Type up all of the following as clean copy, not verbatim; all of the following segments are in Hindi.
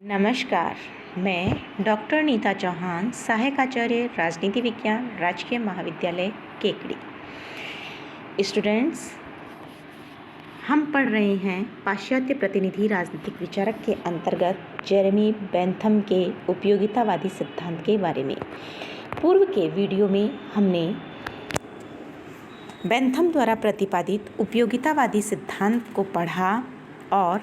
नमस्कार। मैं डॉक्टर नीता चौहान, सहायक आचार्य राजनीति विज्ञान, राजकीय महाविद्यालय केकड़ी। स्टूडेंट्स, हम पढ़ रहे हैं पाश्चात्य प्रतिनिधि राजनीतिक विचारक के अंतर्गत जेरेमी बेंथम के उपयोगितावादी सिद्धांत के बारे में। पूर्व के वीडियो में हमने बेंथम द्वारा प्रतिपादित उपयोगितावादी सिद्धांत को पढ़ा और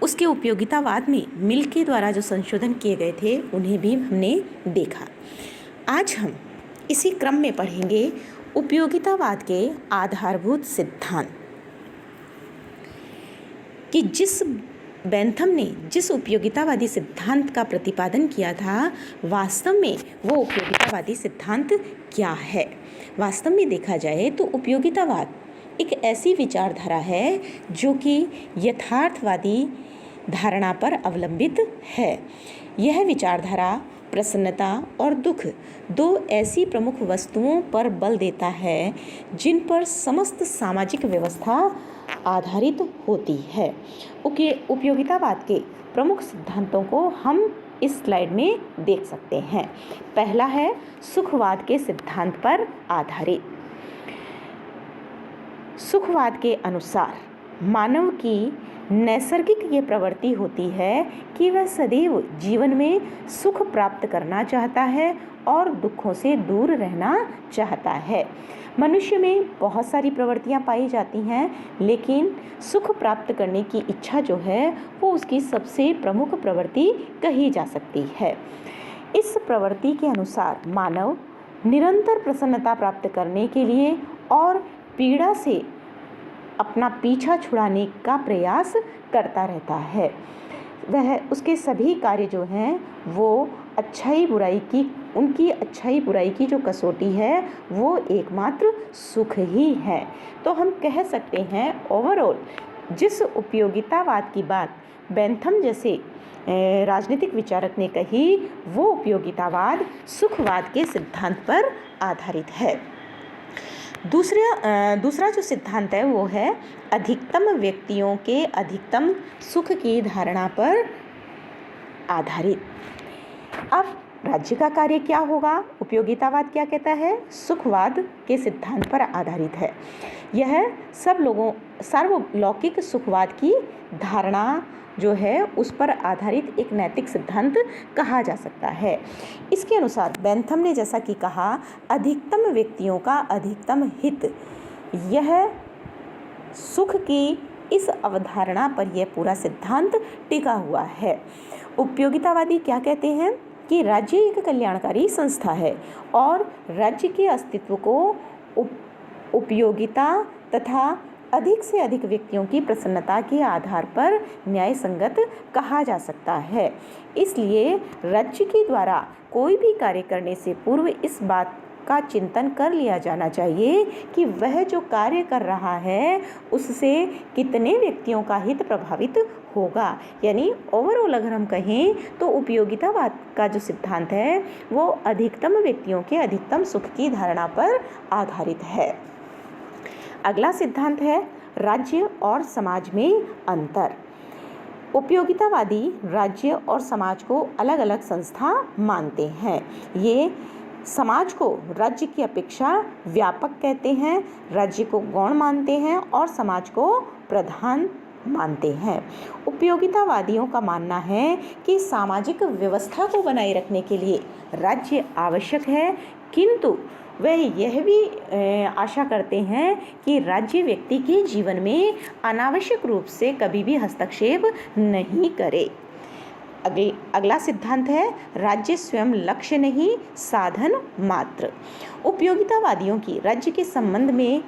उसके उपयोगितावाद में मिल के द्वारा जो संशोधन किए गए थे उन्हें भी हमने देखा। आज हम इसी क्रम में पढ़ेंगे उपयोगितावाद के आधारभूत सिद्धांत कि जिस बेंथम ने जिस उपयोगितावादी सिद्धांत का प्रतिपादन किया था, वास्तव में वो उपयोगितावादी सिद्धांत क्या है। वास्तव में देखा जाए तो उपयोगितावाद एक ऐसी विचारधारा है जो कि यथार्थवादी धारणा पर अवलंबित है। यह विचारधारा प्रसन्नता और दुख, दो ऐसी प्रमुख वस्तुओं पर बल देता है जिन पर समस्त सामाजिक व्यवस्था आधारित होती है। उपयोगितावाद के प्रमुख सिद्धांतों को हम इस स्लाइड में देख सकते हैं। पहला है सुखवाद के सिद्धांत पर आधारित। सुखवाद के अनुसार मानव की नैसर्गिक ये प्रवृत्ति होती है कि वह सदैव जीवन में सुख प्राप्त करना चाहता है और दुखों से दूर रहना चाहता है। मनुष्य में बहुत सारी प्रवृत्तियां पाई जाती हैं, लेकिन सुख प्राप्त करने की इच्छा जो है वो उसकी सबसे प्रमुख प्रवृत्ति कही जा सकती है। इस प्रवृत्ति के अनुसार मानव निरंतर प्रसन्नता प्राप्त करने के लिए और पीड़ा से अपना पीछा छुड़ाने का प्रयास करता रहता है। वह उसके सभी कार्य जो हैं वो उनकी अच्छाई बुराई की जो कसौटी है वो एकमात्र सुख ही है। तो हम कह सकते हैं ओवरऑल जिस उपयोगितावाद की बात बेंथम जैसे राजनीतिक विचारक ने कही, वो उपयोगितावाद सुखवाद के सिद्धांत पर आधारित है। दूसरा जो सिद्धांत है वो है अधिकतम व्यक्तियों के अधिकतम सुख की धारणा पर आधारित। अब राज्य का कार्य क्या होगा? उपयोगितावाद क्या कहता है? सुखवाद के सिद्धांत पर आधारित है। यह सार्वलौकिक सुखवाद की धारणा जो है उस पर आधारित एक नैतिक सिद्धांत कहा जा सकता है। इसके अनुसार बेंथम ने जैसा कि कहा, अधिकतम व्यक्तियों का अधिकतम हित, यह सुख की इस अवधारणा पर यह पूरा सिद्धांत टिका हुआ है। उपयोगितावादी क्या कहते हैं कि राज्य एक कल्याणकारी संस्था है और राज्य के अस्तित्व को उपयोगिता तथा अधिक से अधिक व्यक्तियों की प्रसन्नता के आधार पर न्याय संगत कहा जा सकता है। इसलिए राज्य के द्वारा कोई भी कार्य करने से पूर्व इस बात का चिंतन कर लिया जाना चाहिए कि वह जो कार्य कर रहा है उससे कितने व्यक्तियों का हित प्रभावित होगा। यानी ओवरऑल अगर हम कहें तो उपयोगितावाद का जो सिद्धांत है वो अधिकतम व्यक्तियों के अधिकतम सुख की धारणा पर आधारित है। अगला सिद्धांत है राज्य और समाज में अंतर। उपयोगितावादी राज्य और समाज को अलग अलग संस्था मानते हैं। ये समाज को राज्य की अपेक्षा व्यापक कहते हैं, राज्य को गौण मानते हैं और समाज को प्रधान मानते हैं। उपयोगितावादियों का मानना है कि सामाजिक व्यवस्था को बनाए रखने के लिए राज्य आवश्यक है, किंतु वह यह भी आशा करते हैं कि राज्य व्यक्ति के जीवन में अनावश्यक रूप से कभी भी हस्तक्षेप नहीं करे। अगला सिद्धांत है राज्य स्वयं लक्ष्य नहीं, साधन मात्र। उपयोगितावादियों की राज्य के संबंध में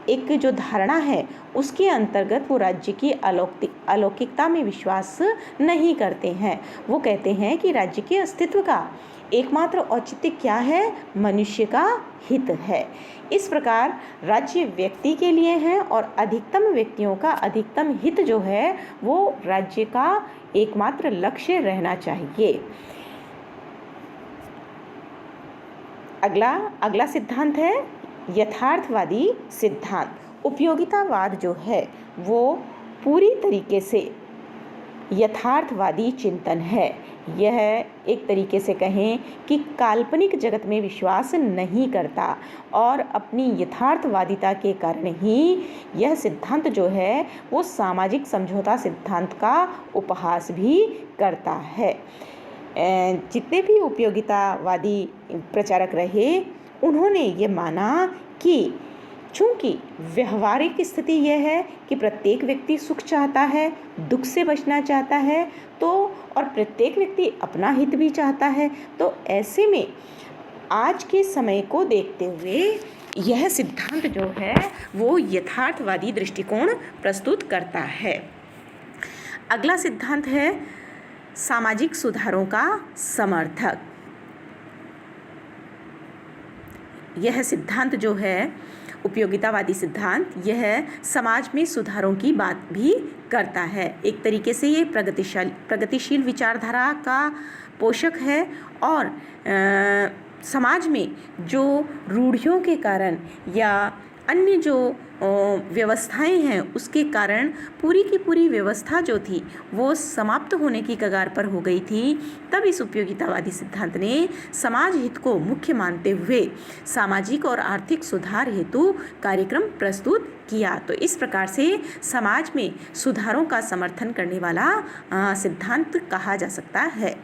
एक जो धारणा है उसके अंतर्गत वो राज्य की अलौकिकता में विश्वास नहीं करते हैं। वो कहते हैं कि राज्य के अस्तित्व का एकमात्र औचित्य क्या है? मनुष्य का हित है। इस प्रकार राज्य व्यक्ति के लिए है और अधिकतम व्यक्तियों का अधिकतम हित जो है वो राज्य का एकमात्र लक्ष्य रहना चाहिए। अगला सिद्धांत है यथार्थवादी सिद्धांत। उपयोगितावाद जो है वो पूरी तरीके से यथार्थवादी चिंतन है। यह एक तरीके से कहें कि काल्पनिक जगत में विश्वास नहीं करता और अपनी यथार्थवादिता के कारण ही यह सिद्धांत जो है वो सामाजिक समझौता सिद्धांत का उपहास भी करता है। जितने भी उपयोगितावादी प्रचारक रहे उन्होंने ये माना कि चूँकि व्यवहारिक स्थिति यह है कि प्रत्येक व्यक्ति सुख चाहता है, दुख से बचना चाहता है, तो और प्रत्येक व्यक्ति अपना हित भी चाहता है, तो ऐसे में आज के समय को देखते हुए यह सिद्धांत जो है वो यथार्थवादी दृष्टिकोण प्रस्तुत करता है। अगला सिद्धांत है सामाजिक सुधारों का समर्थक। यह सिद्धांत जो है उपयोगितावादी सिद्धांत यह समाज में सुधारों की बात भी करता है। एक तरीके से ये प्रगतिशील विचारधारा का पोषक है और समाज में जो रूढ़ियों के कारण या अन्य जो व्यवस्थाएं हैं उसके कारण पूरी की पूरी व्यवस्था जो थी वो समाप्त होने की कगार पर हो गई थी, तब इस उपयोगितावादी सिद्धांत ने समाज हित को मुख्य मानते हुए सामाजिक और आर्थिक सुधार हेतु कार्यक्रम प्रस्तुत किया। तो इस प्रकार से समाज में सुधारों का समर्थन करने वाला सिद्धांत कहा जा सकता है।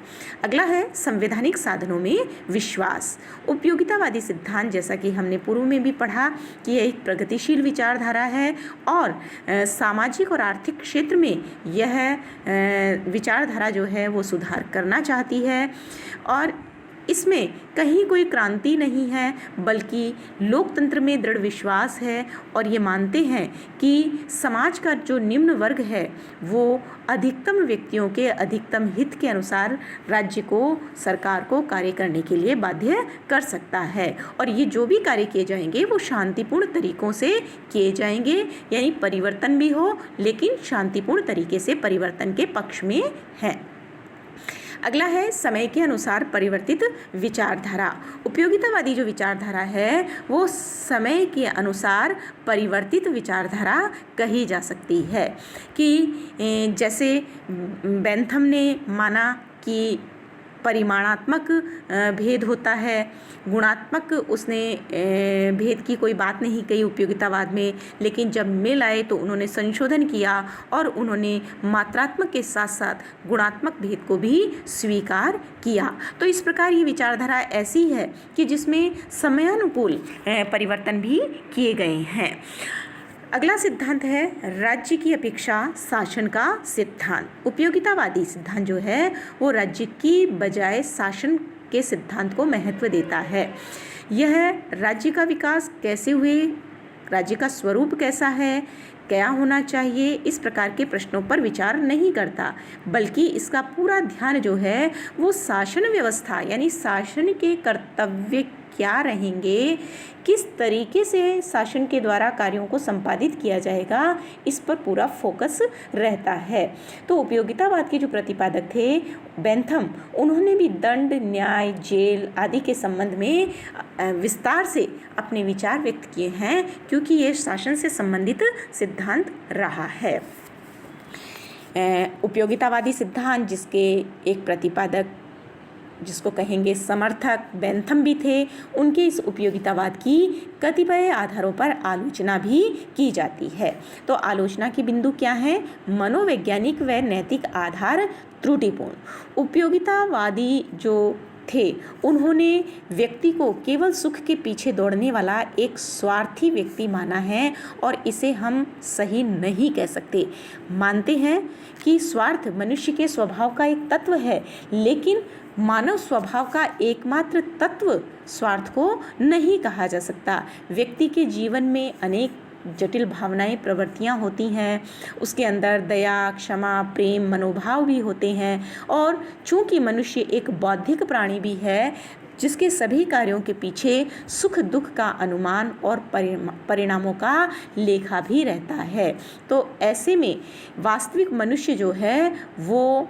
अगला है संवैधानिक साधनों में विश्वास। उपयोगितावादी सिद्धांत जैसा कि हमने पूर्व में भी पढ़ा कि यह एक प्रगतिशील विचारधारा है और सामाजिक और आर्थिक क्षेत्र में यह विचारधारा जो है वो सुधार करना चाहती है और इसमें कहीं कोई क्रांति नहीं है बल्कि लोकतंत्र में दृढ़ विश्वास है और ये मानते हैं कि समाज का जो निम्न वर्ग है वो अधिकतम व्यक्तियों के अधिकतम हित के अनुसार राज्य को, सरकार को कार्य करने के लिए बाध्य कर सकता है और ये जो भी कार्य किए जाएंगे वो शांतिपूर्ण तरीकों से किए जाएंगे, यानी परिवर्तन भी हो लेकिन शांतिपूर्ण तरीके से परिवर्तन के पक्ष में है। अगला है समय के अनुसार परिवर्तित विचारधारा। उपयोगितावादी जो विचारधारा है वो समय के अनुसार परिवर्तित विचारधारा कही जा सकती है कि जैसे बेंथम ने माना कि परिमाणात्मक भेद होता है, गुणात्मक उसने भेद की कोई बात नहीं कही उपयोगितावाद में, लेकिन जब मिल आए तो उन्होंने संशोधन किया और उन्होंने मात्रात्मक के साथ साथ गुणात्मक भेद को भी स्वीकार किया। तो इस प्रकार ये विचारधारा ऐसी है कि जिसमें समयानुकूल परिवर्तन भी किए गए हैं। अगला सिद्धांत है राज्य की अपेक्षा शासन का सिद्धांत। उपयोगितावादी सिद्धांत जो है वो राज्य की बजाय शासन के सिद्धांत को महत्व देता है। यह राज्य का विकास कैसे हुए, राज्य का स्वरूप कैसा है, क्या होना चाहिए, इस प्रकार के प्रश्नों पर विचार नहीं करता, बल्कि इसका पूरा ध्यान जो है वो शासन व्यवस्था यानी शासन के कर्तव्य क्या रहेंगे, किस तरीके से शासन के द्वारा कार्यों को संपादित किया जाएगा, इस पर पूरा फोकस रहता है। तो उपयोगितावाद के जो प्रतिपादक थे बेंथम, उन्होंने भी दंड, न्याय, जेल आदि के संबंध में विस्तार से अपने विचार व्यक्त किए हैं क्योंकि ये शासन से संबंधित सिद्धांत रहा है। उपयोगितावादी सिद्धांत जिसके एक प्रतिपादक जिसको कहेंगे समर्थक बेंथम भी थे, उनके इस उपयोगितावाद की कतिपय आधारों पर आलोचना भी की जाती है। तो आलोचना के बिंदु क्या हैं? मनोवैज्ञानिक व नैतिक आधार त्रुटिपूर्ण। उपयोगितावादी जो थे उन्होंने व्यक्ति को केवल सुख के पीछे दौड़ने वाला एक स्वार्थी व्यक्ति माना है और इसे हम सही नहीं कह सकते। मानते हैं कि स्वार्थ मनुष्य के स्वभाव का एक तत्व है, लेकिन मानव स्वभाव का एकमात्र तत्व स्वार्थ को नहीं कहा जा सकता। व्यक्ति के जीवन में अनेक जटिल भावनाएं, प्रवृत्तियां होती हैं, उसके अंदर दया, क्षमा, प्रेम, मनोभाव भी होते हैं और चूंकि मनुष्य एक बौद्धिक प्राणी भी है जिसके सभी कार्यों के पीछे सुख दुख का अनुमान और परिणामों का लेखा भी रहता है, तो ऐसे में वास्तविक मनुष्य जो है वो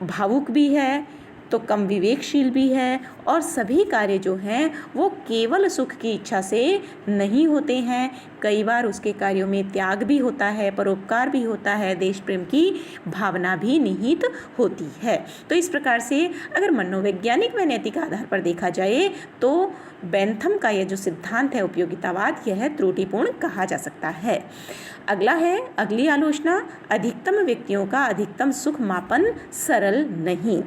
भावुक भी है, तो कम विवेकशील भी है और सभी कार्य जो हैं वो केवल सुख की इच्छा से नहीं होते हैं। कई बार उसके कार्यों में त्याग भी होता है, परोपकार भी होता है, देश प्रेम की भावना भी निहित होती है। तो इस प्रकार से अगर मनोवैज्ञानिक व नैतिक आधार पर देखा जाए तो बेंथम का यह जो सिद्धांत है उपयोगितावाद, यह त्रुटिपूर्ण कहा जा सकता है। अगली आलोचना, अधिकतम व्यक्तियों का अधिकतम सुख मापन सरल नहीं।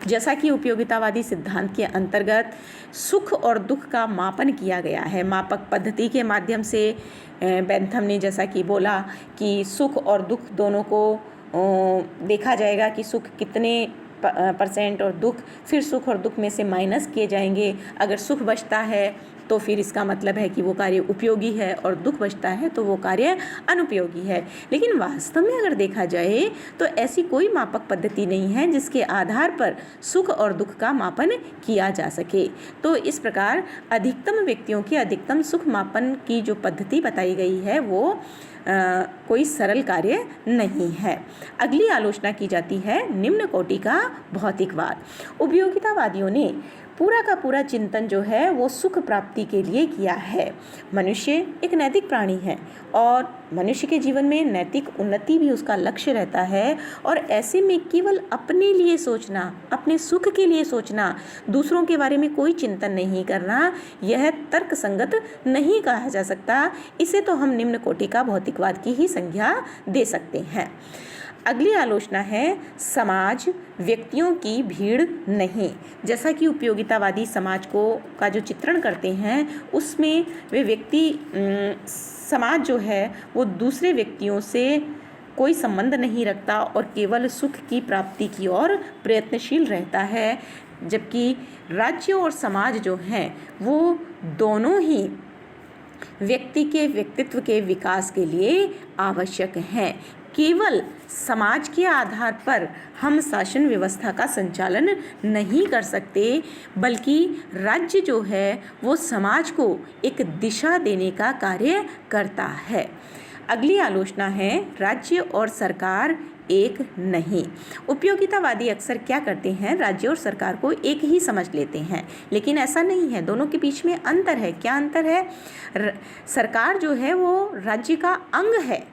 जैसा कि उपयोगितावादी सिद्धांत के अंतर्गत सुख और दुख का मापन किया गया है मापक पद्धति के माध्यम से, बेंथम ने जैसा कि बोला कि सुख और दुख दोनों को देखा जाएगा कि सुख कितने % और दुख, फिर सुख और दुख में से माइनस किए जाएंगे। अगर सुख बचता है तो फिर इसका मतलब है कि वो कार्य उपयोगी है और दुख बचता है तो वो कार्य अनुपयोगी है। लेकिन वास्तव में अगर देखा जाए तो ऐसी कोई मापक पद्धति नहीं है जिसके आधार पर सुख और दुख का मापन किया जा सके। तो इस प्रकार अधिकतम व्यक्तियों के अधिकतम सुख मापन की जो पद्धति बताई गई है वो कोई सरल कार्य नहीं है। अगली आलोचना की जाती है निम्न कोटि का भौतिकवाद। उपयोगितावादियों ने पूरा का पूरा चिंतन जो है वो सुख प्राप्ति के लिए किया है। मनुष्य एक नैतिक प्राणी है और मनुष्य के जीवन में नैतिक उन्नति भी उसका लक्ष्य रहता है और ऐसे में केवल अपने लिए सोचना, अपने सुख के लिए सोचना, दूसरों के बारे में कोई चिंतन नहीं करना, यह तर्कसंगत नहीं कहा जा सकता। इसे तो हम निम्न कोटि का भौतिकवाद की ही संज्ञा दे सकते हैं। अगली आलोचना है समाज व्यक्तियों की भीड़ नहीं। जैसा कि उपयोगितावादी समाज का जो चित्रण करते हैं उसमें वे व्यक्ति समाज जो है वो दूसरे व्यक्तियों से कोई संबंध नहीं रखता और केवल सुख की प्राप्ति की ओर प्रयत्नशील रहता है, जबकि राज्य और समाज जो हैं वो दोनों ही व्यक्ति के व्यक्तित्व के विकास के लिए आवश्यक हैं। केवल समाज के आधार पर हम शासन व्यवस्था का संचालन नहीं कर सकते, बल्कि राज्य जो है वो समाज को एक दिशा देने का कार्य करता है। अगली आलोचना है राज्य और सरकार एक नहीं। उपयोगितावादी अक्सर क्या करते हैं, राज्य और सरकार को एक ही समझ लेते हैं, लेकिन ऐसा नहीं है। दोनों के बीच में अंतर है। क्या अंतर है? सरकार जो है वो राज्य का अंग है,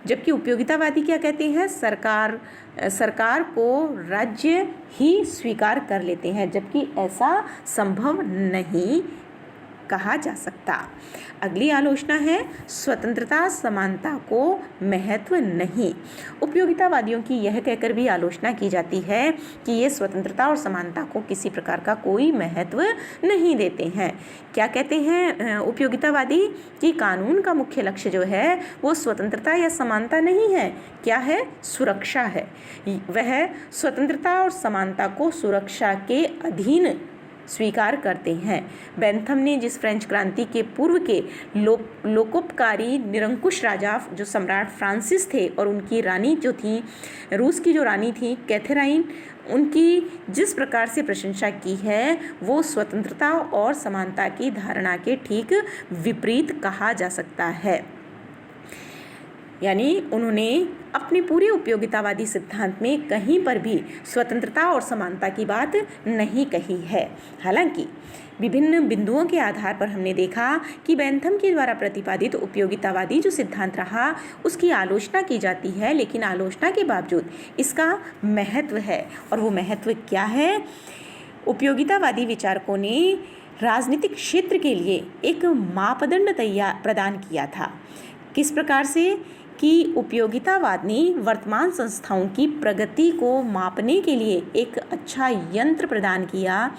जबकि उपयोगितावादी क्या कहते हैं, सरकार को राज्य ही स्वीकार कर लेते हैं, जबकि ऐसा संभव नहीं कहा जा सकता। अगली आलोचना है स्वतंत्रता समानता को महत्व नहीं। उपयोगितावादियों की यह कहकर भी आलोचना की जाती है कि ये स्वतंत्रता और समानता को किसी प्रकार का कोई महत्व नहीं देते हैं। क्या कहते हैं उपयोगितावादी कि कानून का मुख्य लक्ष्य जो है वो स्वतंत्रता या समानता नहीं है, क्या है? सुरक्षा है। वह स्वतंत्रता और समानता को सुरक्षा के अधीन स्वीकार करते हैं। बेंथम ने जिस फ्रेंच क्रांति के पूर्व के लोकोपकारी निरंकुश राजा जो सम्राट फ्रांसिस थे और उनकी रानी जो थी, रूस की जो रानी थी कैथेराइन, उनकी जिस प्रकार से प्रशंसा की है वो स्वतंत्रता और समानता की धारणा के ठीक विपरीत कहा जा सकता है। यानी उन्होंने अपने पूरे उपयोगितावादी सिद्धांत में कहीं पर भी स्वतंत्रता और समानता की बात नहीं कही है। हालांकि विभिन्न बिंदुओं के आधार पर हमने देखा कि बेंथम के द्वारा प्रतिपादित उपयोगितावादी जो सिद्धांत रहा उसकी आलोचना की जाती है, लेकिन आलोचना के बावजूद इसका महत्व है। और वो महत्व क्या है? उपयोगितावादी विचारकों ने राजनीतिक क्षेत्र के लिए एक मापदंड प्रदान किया था। किस प्रकार से? कि उपयोगितावाद ने वर्तमान संस्थाओं की प्रगति को मापने के लिए एक अच्छा यंत्र प्रदान किया।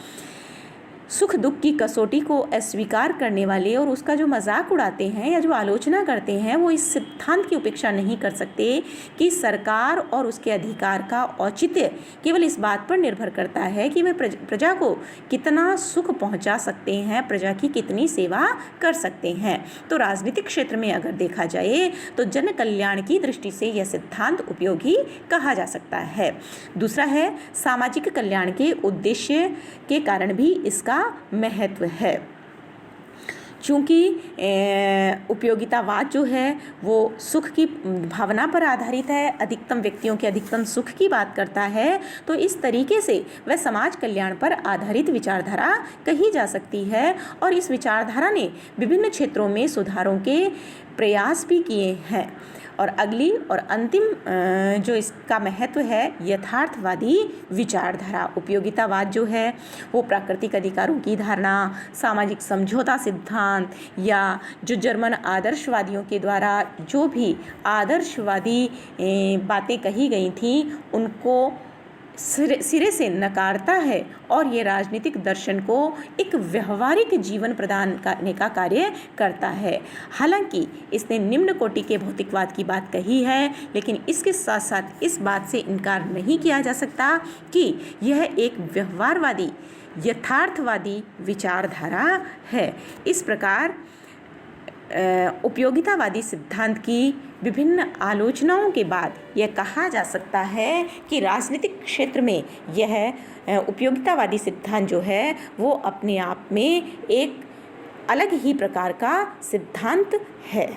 सुख दुख की कसौटी को अस्वीकार करने वाले और उसका जो मजाक उड़ाते हैं या जो आलोचना करते हैं वो इस सिद्धांत की उपेक्षा नहीं कर सकते कि सरकार और उसके अधिकार का औचित्य केवल इस बात पर निर्भर करता है कि वे प्रजा को कितना सुख पहुंचा सकते हैं, प्रजा की कितनी सेवा कर सकते हैं। तो राजनीतिक क्षेत्र में अगर देखा जाए तो जन कल्याण की दृष्टि से यह सिद्धांत उपयोगी कहा जा सकता है। दूसरा है सामाजिक कल्याण के उद्देश्य के कारण भी इसका महत्व है। चूँकि उपयोगितावाद जो है वो सुख की भावना पर आधारित है, अधिकतम व्यक्तियों के अधिकतम सुख की बात करता है, तो इस तरीके से वह समाज कल्याण पर आधारित विचारधारा कही जा सकती है। और इस विचारधारा ने विभिन्न क्षेत्रों में सुधारों के प्रयास भी किए हैं। और अगली और अंतिम जो इसका महत्व है, यथार्थवादी विचारधारा। उपयोगितावाद जो है वो प्राकृतिक अधिकारों की धारणा, सामाजिक समझौता सिद्धांत, या जो जर्मन आदर्शवादियों के द्वारा जो भी आदर्शवादी बातें कही गई थी उनको सिरे से नकारता है और ये राजनीतिक दर्शन को एक व्यवहारिक जीवन प्रदान करने का कार्य करता है। हालांकि इसने निम्न कोटि के भौतिकवाद की बात कही है, लेकिन इसके साथ साथ इस बात से इनकार नहीं किया जा सकता कि यह एक व्यवहारवादी यथार्थवादी विचारधारा है। इस प्रकार उपयोगितावादी सिद्धांत की विभिन्न आलोचनाओं के बाद यह कहा जा सकता है कि राजनीतिक क्षेत्र में यह उपयोगितावादी सिद्धांत जो है वो अपने आप में एक अलग ही प्रकार का सिद्धांत है।